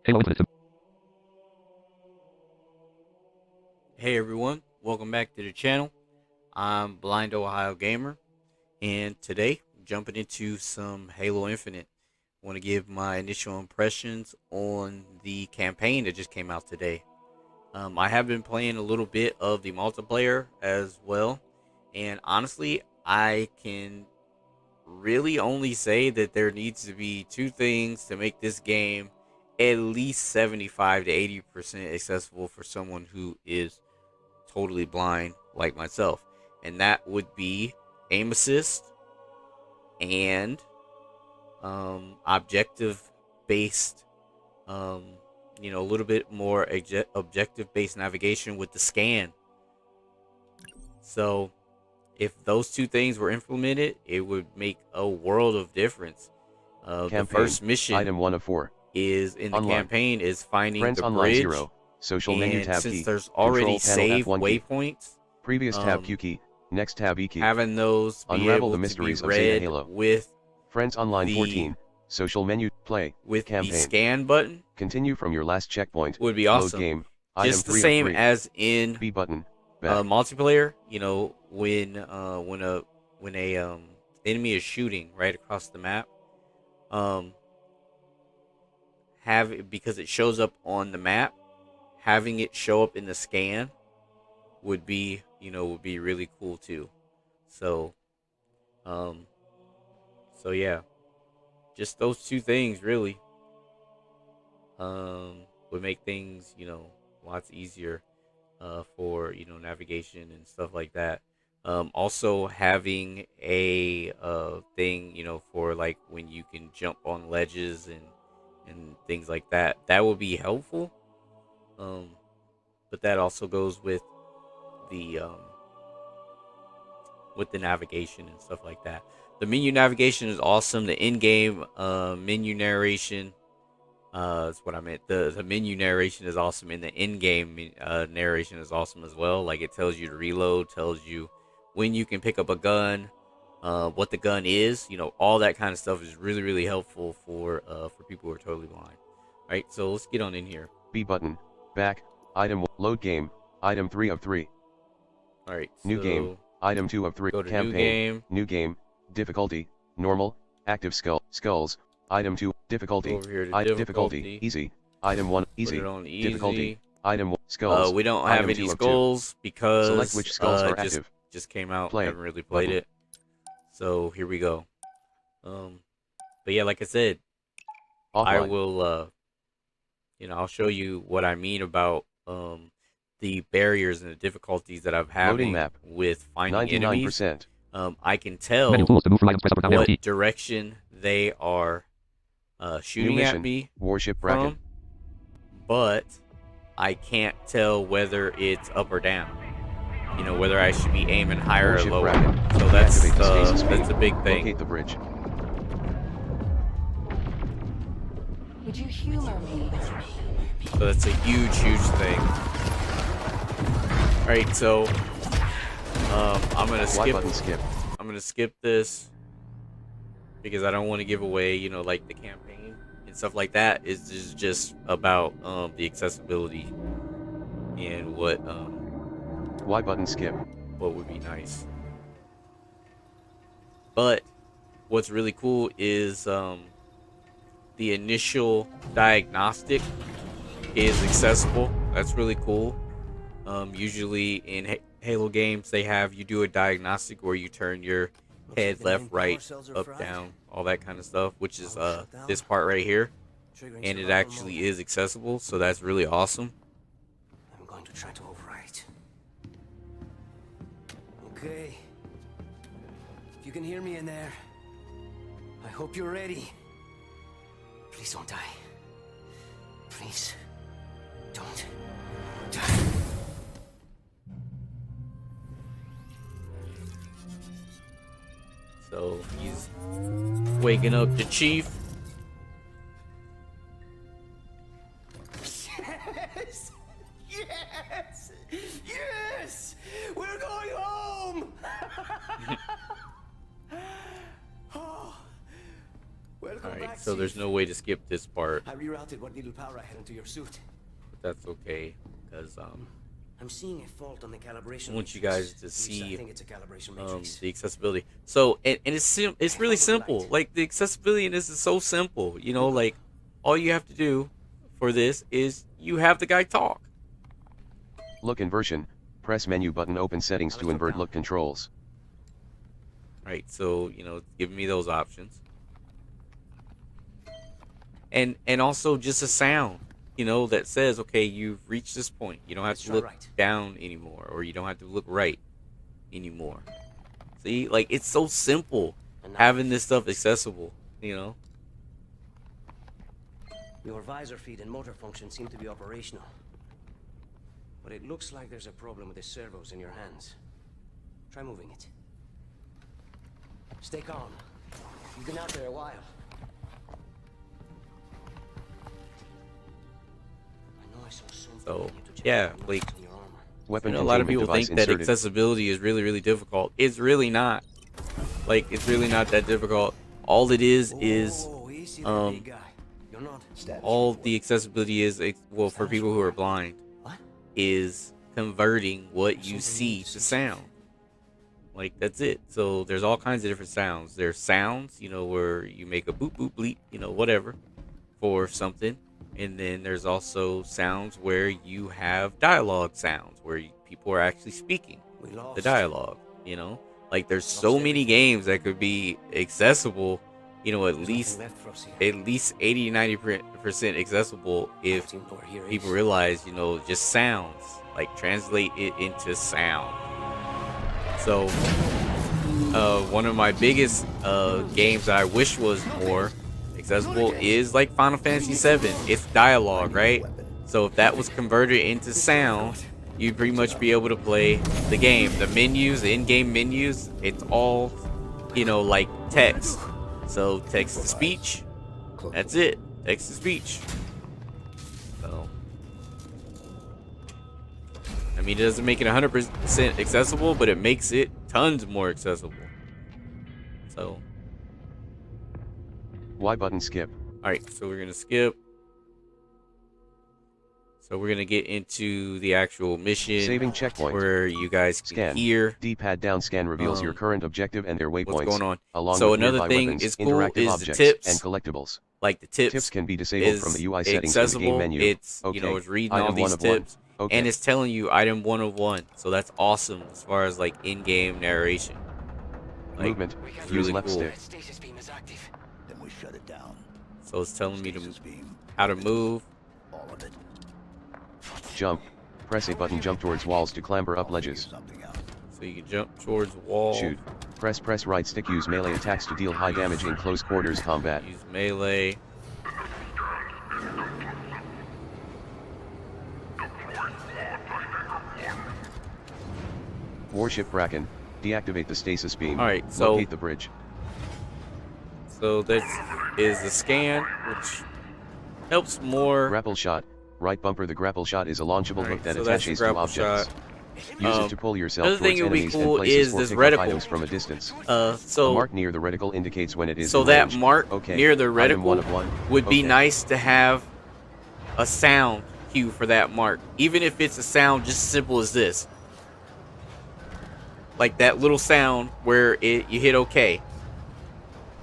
Halo Infinite. Hey everyone, welcome back to the channel. I'm Blind Ohio Gamer, and today I'm jumping into some Halo Infinite. I want to give my initial impressions on the campaign that just came out today. I have been playing a little bit of the multiplayer as well, and honestly, I can really only say that there needs to be two things to make this game at least 75 to 80% accessible for someone who is totally blind like myself, and that would be aim assist and objective based, um, a little bit more objective based navigation with the scan. So if those two things were implemented, it would make a world of difference. The Campaign. first mission Item 1 of 4. is in the Online. campaign is finding Friends the Online bridge, 0. Social menu and tab since key. there's already Control panel save F1 key. waypoints, Previous tab Q um, key. Next tab E key. having those be Unravel able the to be mysteries of Zeta read Halo. with Friends Online the 14. Social menu. Play. the Campaign. scan button Continue from your last checkpoint. would be Load awesome. game. Item Just the 3 of same 3. as in B button. Back. multiplayer. When a enemy is shooting right across the map, um, have it, because it shows up on the map, having it show up in the scan would be really cool too. So um, yeah, just those two things really would make things lots easier for navigation and stuff like that. Also having a thing for like when you can jump on ledges and things like that, that will be helpful. Um, but that also goes the um, with the navigation and stuff like that. The menu navigation is awesome. The in-game menu narration, that's what I meant. The menu narration is awesome, and the in-game narration is awesome as well. Like, it tells you to reload, tells you when you can pick up a gun, what the gun is. All that kind of stuff is really really helpful for people who are totally blind. Right. So let's get on in here. B button. Back. Item 1. Load game. Item 3 of 3. All right. New game. So Item 2 of 3. go to new Campaign. game. New game. Difficulty. Normal. Active skulls. Item 2. Go Difficulty. over here to Difficulty. difficulty. Easy. Item 1. Put Easy. it on Difficulty. easy. Item 1. Skulls. We don't have Item any 2 of 2. skulls Select because which skulls are just active. came out. Play. Haven't really played Button. it. So here we go. Um, but yeah, like I said, I Offline. will. I'll show you what I mean about the barriers and the difficulties that I'm Loading having map. with finding enemies. 99%. I can tell Menu tools to move through items. Press up or down the arrow what key. direction they are New shooting at mission. me Warship Bracken. from, but I can't tell whether it's up or down. Whether I should be aiming higher Warship or lower. Bracken. So that's Activate the stasis beam. that's a big thing. Locate the bridge. Would you humor me? So that's a huge thing. All right, so I'm gonna Y button skip. I'm gonna skip this because I don't want to give away, like the campaign and stuff like that. Is just about the accessibility and Y button skip. what would be nice. But what's really cool is the initial diagnostic is accessible. That's really cool. Usually in Halo games, they have you do a diagnostic where you turn your head left, right, up, down, all that kind of stuff, which is this part right here, and it actually is accessible. So that's really awesome. I'm going to try to overwrite. Okay. If you can hear me in there, I hope you're ready. Please don't die. Please don't die. So he's waking up the chief. Yes! Yes! Yes! We're going home! Oh, welcome All right, back, So there's no way to skip this part, I rerouted what little power I had into your suit. but that's okay, because I'm seeing a fault on the calibration. I want you matrix. guys to At least see I think it's a calibration matrix. the accessibility. So and it's really simple. Like the accessibility in this is so simple. You know, like all you have to do for this is you have the guy talk. Look inversion. Press menu button, open settings to invert look controls. Right. So you know, it's giving me those options. And also just a sound, you know, that says, okay, you've reached this point. You don't have to look down anymore, or you don't have to look right anymore. See, like it's so simple having this stuff accessible, you know. Your visor feed and motor function seem to be operational. But it looks like there's a problem with the servos in your hands. Try moving it. Stay calm. You've been out there a while. I know I saw something. So yeah, like Weapon a lot of containment people device think that inserted. accessibility is really difficult. It's really not. Like it's really not that difficult. All it is all the accessibility is, well, for people who are blind, is converting what you see to sound. Like that's it. So there's all kinds of different sounds. There's sounds, you know, where you make a boop boop bleep, you know, whatever, for something. And then there's also sounds where you have dialogue sounds, where people are actually speaking the dialogue, you know. Like there's so many games that could be accessible, you know, at least 80-90% accessible if people realize, you know, just sounds, like translate it into sound. So one of my biggest games that I wish was more accessible is like Final Fantasy VII. It's dialogue, right? So if that was converted into sound, you'd pretty much be able to play the game. The menus, the in-game menus, it's all, you know, like text. So text to speech, that's it. Text to speech. So I mean, it doesn't make it 100% accessible, but it makes it tons more accessible. So Y button skip. all right, so we're gonna skip. So we're gonna get into the actual mission, Saving checkpoint. where you guys can Scan. hear D-pad down scan reveals your current objective and their waypoints. what's going on. Along So with another nearby thing weapons, is cool interactive is the objects, tips. and collectibles. Like the tips. Tips can be disabled from the UI settings from the game accessible. menu. It's Okay. you know, it's reading Item all these 1 of 1. tips, Okay. and it's telling you item 1 of 1. So that's awesome as far as like in-game narration. Like, Movement. it's Use really left cool. stick. Stasis beam is active. Then we shut it down. So it's telling me Stasis beam. how to move. All of it. Jump. Press A button, jump towards walls to clamber up ledges. Something out. So you can jump towards the wall. Shoot. Press right stick, use melee attacks to deal high damage in close quarters combat. Use melee. Warship Bracken. Deactivate the stasis beam. Alright, so locate the bridge. So this is the scan, which helps more. Grapple shot. Right bumper. The grapple shot is a launchable Alright, hook that so that's the attaches to grapple objects. shot. Use it to pull yourself Another thing towards that would be enemies and cool places is or this pick up reticle. items from a distance. So a mark near the reticle indicates when it is so in that range. mark Okay. near the Item 1 reticle of 1. would be Okay. nice to have a sound cue for that mark, even if it's a sound just simple as this, like that little sound where you hit OK.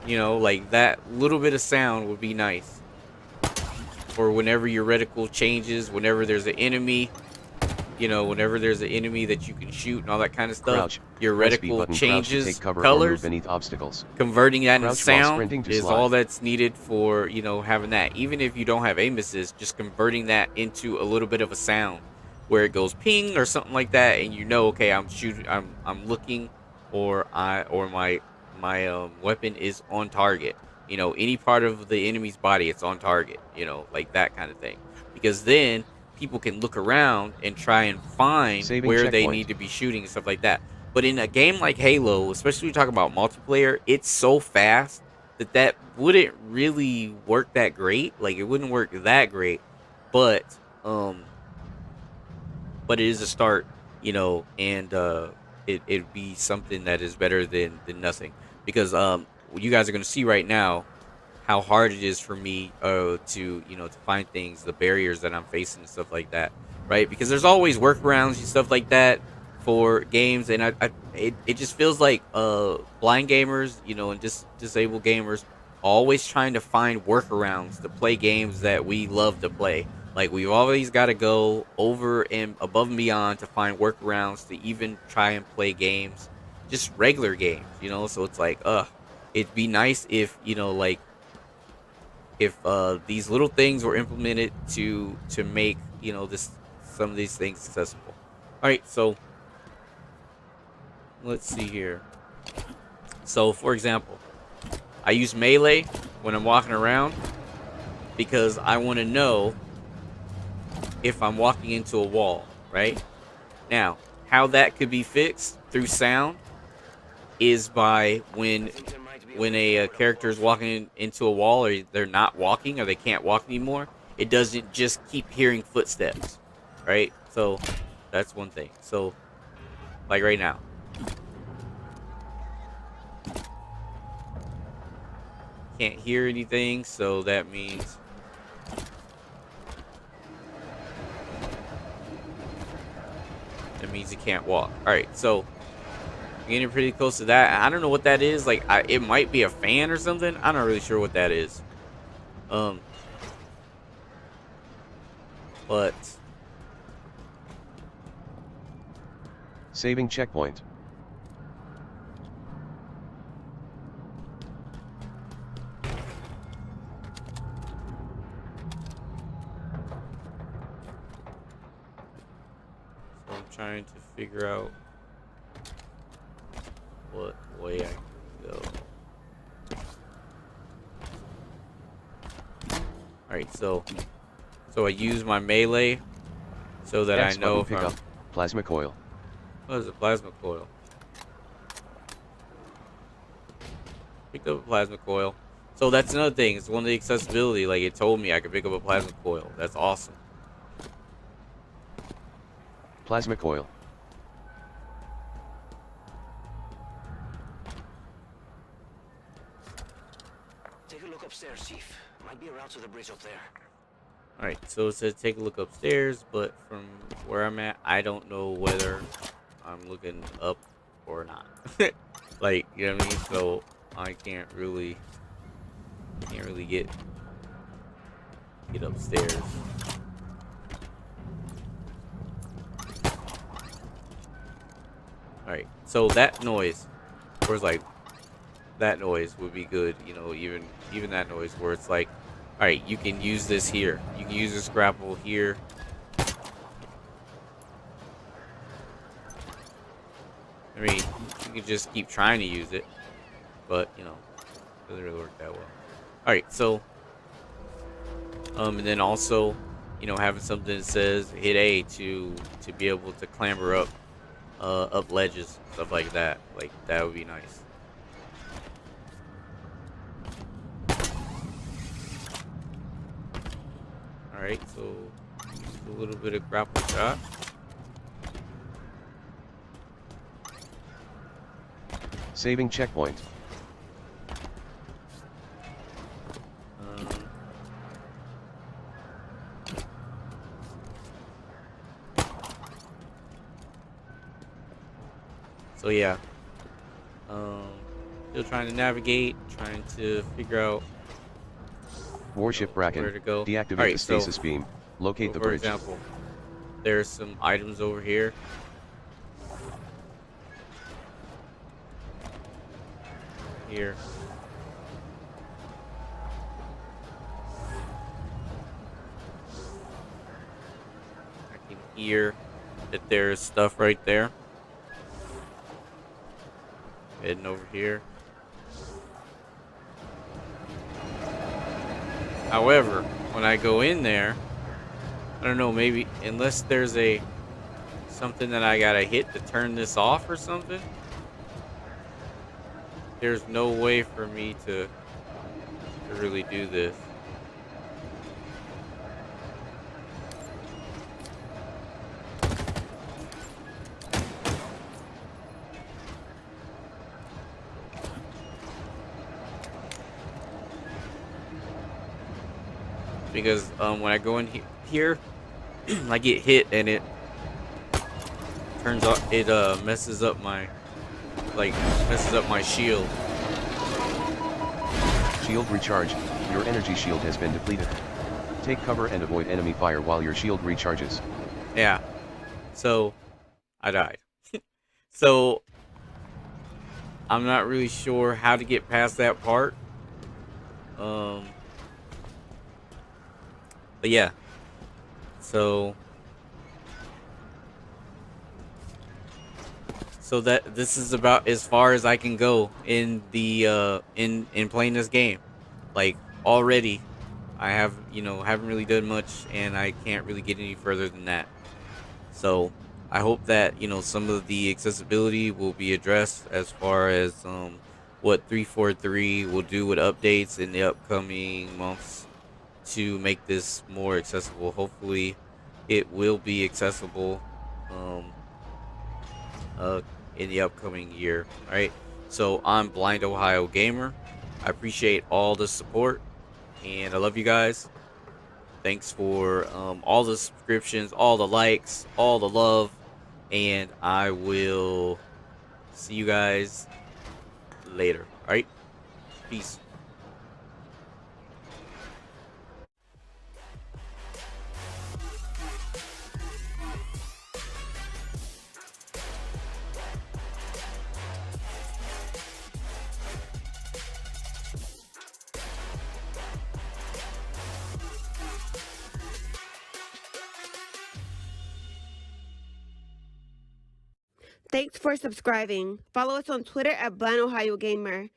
You know, like that little bit of sound would be nice. Or whenever your reticle changes, whenever there's an enemy, you know, whenever there's an enemy that you can shoot and all that kind of stuff, Crouch. your Press B reticle button, crouch to changes take cover or move colors. beneath obstacles. Converting that into Crouch while sound sprinting to is slide. all that's needed for, you know, having that. Even if you don't have aim assist, just converting that into a little bit of a sound where it goes ping or something like that, and you know, okay, I'm shooting, I'm looking, or my weapon is on target. You know, any part of the enemy's body, it's on target. You know, like that kind of thing. Because then people can look around and try and find Saving where they checkpoint. need to be shooting and stuff like that. But in a game like Halo, especially when you talk about multiplayer, it's so fast that wouldn't really work that great. Like, it wouldn't work that great, but it is a start, you know, and it'd be something that is better than nothing. Because you guys are going to see right now how hard it is for me to to find things, the barriers that I'm facing and stuff like that, right? Because there's always workarounds and stuff like that for games, and it just feels like blind gamers, and disabled gamers always trying to find workarounds to play games that we love to play. Like we've always got to go over and above and beyond to find workarounds to even try and play games, just regular games. So it's like, it'd be nice if like if these little things were implemented to make this some of these things accessible. All right, so let's see here. So for example, I use melee when I'm walking around because I want to know if I'm walking into a wall, right? Now, how that could be fixed through sound is by when a character is walking into a wall, or they're not walking, or they can't walk anymore, it doesn't just keep hearing footsteps, right? So that's one thing. So like right now, can't hear anything, so that means it can't walk. All right, so getting pretty close to that. I don't know what that is. Like, it might be a fan or something. I'm not really sure what that is. But Saving checkpoint. so I'm trying to figure out what way I can go. All right, so I use my melee so that X I know if button I'm... pickup. Plasma coil. What is a plasma coil? Picked up a plasma coil. So that's another thing. It's one of the accessibility. Like, it told me I could pick up a plasma coil. That's awesome. Plasma coil. Take a look upstairs, Chief. Might be a route to the bridge up there. Alright, so it says take a look upstairs, but from where I'm at, I don't know whether I'm looking up or not. Like, you know what I mean? So I can't really get upstairs. Alright, so that noise, where it's like, that noise would be good, even that noise where it's like, alright, you can use this here. You can use this grapple here. I mean, you can just keep trying to use it, but, it doesn't really work that well. Alright, so, and then also, having something that says hit A to be able to clamber up ledges, stuff like that. Like, that would be nice. Alright, so just a little bit of grapple shot. Saving checkpoint. So yeah, still trying to navigate, trying to figure out Warship where Bracken. to go. Deactivate Alright, the stasis beam. Locate the for bridge. example, there's some items over here. Here. I can hear that there's stuff right there. Heading over here. However, when I go in there, I don't know, maybe unless there's something that I gotta hit to turn this off or something, there's no way for me to really do this. because when I go in here, I get hit and it turns out it messes up my shield. Shield recharge, your energy shield has been depleted. Take cover and avoid enemy fire while your shield recharges. Yeah. So I died. So I'm not really sure how to get past that part. But yeah. So that this is about as far as I can go in the in playing this game. Like already I have, haven't really done much and I can't really get any further than that. So I hope that, some of the accessibility will be addressed as far as what 343 will do with updates in the upcoming months to make this more accessible. Hopefully it will be accessible um uh in the upcoming year. All right. So I'm Blind Ohio Gamer. I appreciate all the support and I love you guys. Thanks for all the subscriptions, all the likes, all the love, and I will see you guys later. All right, peace. Thanks for subscribing. Follow us on Twitter at Blind Ohio Gamer.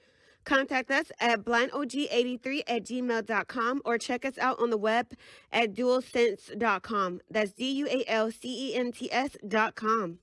Contact us at blindog83@gmail.com or check us out on the web at dualsense.com. That's DUALCENTS.com.